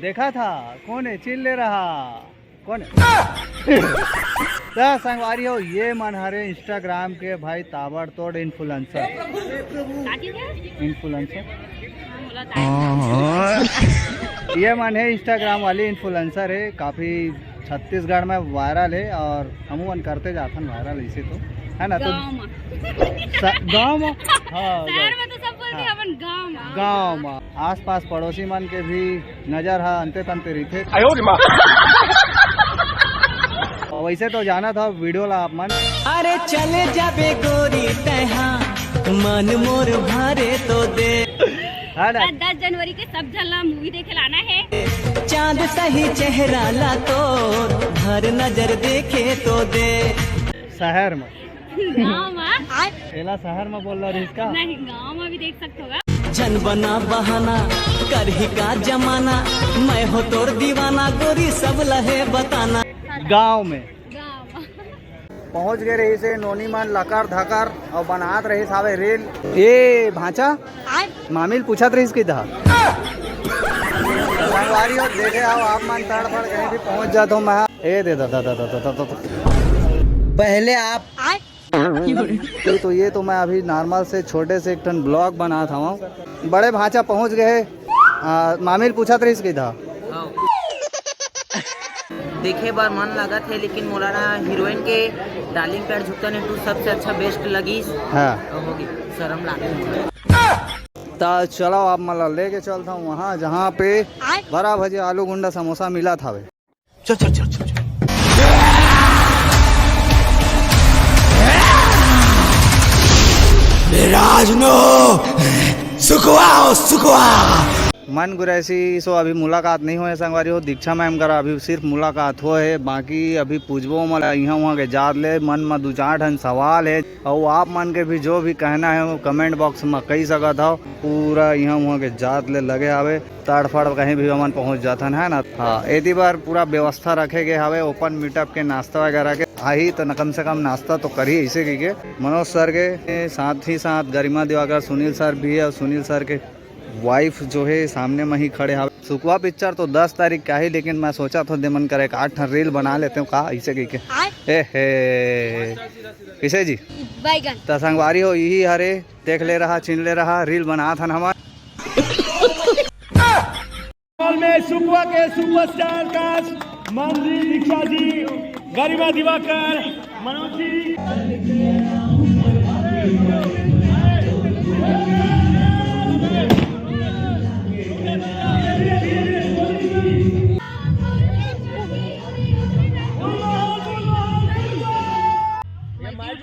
देखा था कौन है चिल ले रहा कौन है संगवारी हो ये मन हरे इंस्टाग्राम के भाई ताबड़तोड़ इन्फ्लुएंसर ये मन है इंस्टाग्राम वाली इन्फ्लुएंसर है काफी छत्तीसगढ़ में वायरल है और हम मन करते जाते हैं वायरल इसे तो है ना। तो गाँव में हाँ गाँव में आस पास पड़ोसी मन के भी नजर है अंते तंते रही वैसे तो जाना था वीडियो ला आप मन अरे चले जाबे गोरी तहा मन मोर भारे तो दे 10 जनवरी के सब झलना मूवी देखे लाना है। चांद सही चेहरा ला तो हर नजर देखे तो दे शहर में गाँव शहर में बोल रहा इसका नहीं गाँव में भी देख सकते होगा। जन बना बहाना कर ही का जमाना मैं हो तोर दीवाना गोरी सब लहे बताना। गांव में पहुंच गए रही से नोनी मन लकार धकार और बनात रही सावे रेल ये भांचा मामिल पूछत रही इसकी था संगवारी हो देखे आओ आप मन तड़ फड़ कहीं भी पहुंच जाता हूँ मैं ए दे पहले आप तो ये तो मैं अभी नॉर्मल से छोटे से एक टन ब्लॉग बना था वहाँ बड़े भांचा पहुंच गए मामिल पूछत रही इसकी था देखे बार मन लगा थे लेकिन मोलाना हीरोइन के डार्लिंग पैर झुकता ने टू सबसे अच्छा बेस्ट लगी हाँ होगी शर्म लागे तो चलो आप मतलब लेके चलता हूँ वहाँ जहाँ पे 12 बजे आलू गुंडा समोसा मिला था वे चल चल चल चल राजनो सुखवा मन गुरैसी सो अभी मुलाकात नहीं हुए संगवारी हो दीक्षा मैम करा अभी सिर्फ मुलाकात हो है बाकी अभी पूछबो मला यहाँ वहाँ के जात ले मन में 2-4 ठन सवाल है और आप मन के भी जो भी कहना है वो कमेंट बॉक्स में कही सकत हो पूरा यहाँ वहाँ के जात ले लगे हवे तड़फड़ कहीं भी मन पहुँच जाता है ना। हाँ एदी बार पूरा व्यवस्था रखे गए हवे ओपन मीटअप के नाश्ता वगैरह के आई तो कम से कम नाश्ता तो करी ऐसे की के मनोज सर के साथ ही साथ गरिमा दिवाकर सुनील सर भी है और सुनील सर के वाइफ जो है सामने में ही खड़े हैं। सुखवा पिक्चर तो 10 तारीख का ही लेकिन मैं सोचा था देमन करे 8 रील बना लेते हूँ कहा ऐसे की के किसे जी तो संगवारी हो यही हरे देख ले रहा छीन ले रहा रील बना था हमारे में सुखवा के सुपरस्टार कास्ट मंत्री दीक्षा जी गरिमा दिवाकर मनोज जी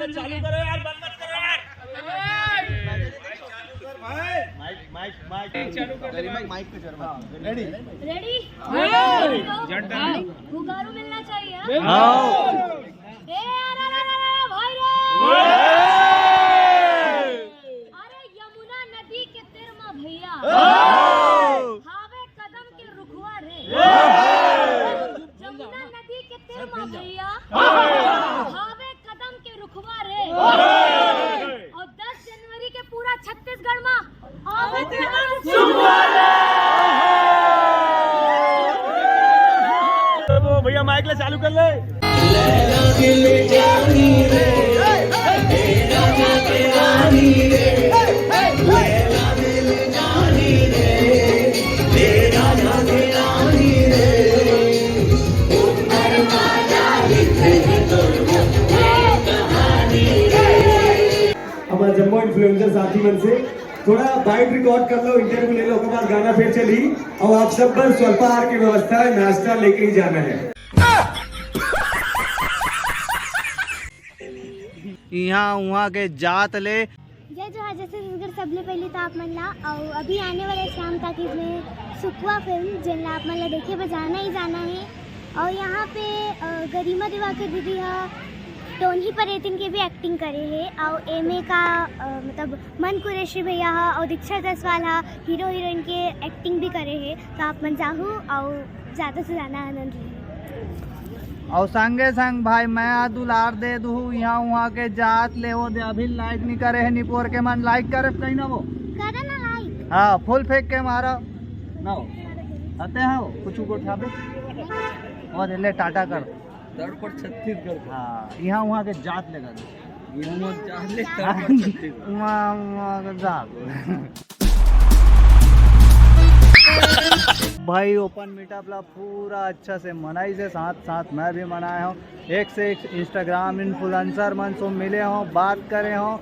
चालू करो यार बंद मत करो यार माइक चालू कर माइक पे चल रेडी हुगारू मिलना चाहिए अरे यमुना नदी के तिरमा भैया हावे कदम के रुखवा रे यमुना नदी के तिरमा भैया हावे कदम के रुखवा रे और 10 जनवरी के पूरा छत्तीसगढ़ में भैया माइक ले चालू कर ले हमारे जम्मू इन्फ्लुएंसर साथी मन से थोड़ा बाइट रिकॉर्ड कर लो इंटरव्यू ले लो उसके बाद गाना फिर चली और आप सब पर स्वल्पाहार की व्यवस्था है नाश्ता लेके ही जाना है। यहाँ वहाँ के जात ले जय जोहार जैसे सबले पहले तो आप मन ला और अभी आने वाले शाम तक इसमें सुखवा फिल्म जिन आप मन ला देखे बजाना ही जाना है और यहाँ पे गरिमा दिवाकर दीदी टोनी परेतिन के भी एक्टिंग करे है और एमए का मतलब मन कुरैशी भैया और दीक्षा जसवाल हीरो हीरोइन के एक्टिंग भी करे है तो आप मन चाहूँ और ज़्यादा से ज़्यादा आनंद लें और संगे संग भाई मैं दुलार दे दू यहाँ वहाँ के जात ले वो दे अभी लाइक नहीं करे है निपोर के मन लाइक करे कहीं ना वो करा ना लाइक हाँ फुल फेंक के मारा ना आते हैं वो कुछ को ठाबे और ले टाटा कर तड़पड़ छत्तीसगढ़ हाँ यहाँ वहाँ के जात लेगा यहाँ चाहले तड़पड़ छत्तीसगढ़ भाई ओपन मीटअप ला पूरा अच्छा से मनाई से साथ साथ मैं भी मनाया हूँ। एक से एक इंस्टाग्राम इन्फ्लुएंसर मन से मिले हों, बात करे हों,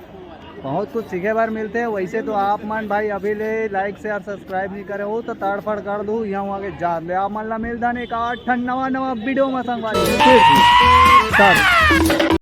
बहुत कुछ सीखे बार मिलते हैं। वैसे तो आप मन भाई अभी ले लाइक शेयर सब्सक्राइब नहीं करे हो तो तड़फड़ कर दो यहाँ वहाँ के जात ले आप मन ला मिल जाने का 8 नवा वीडियो में संगवारी।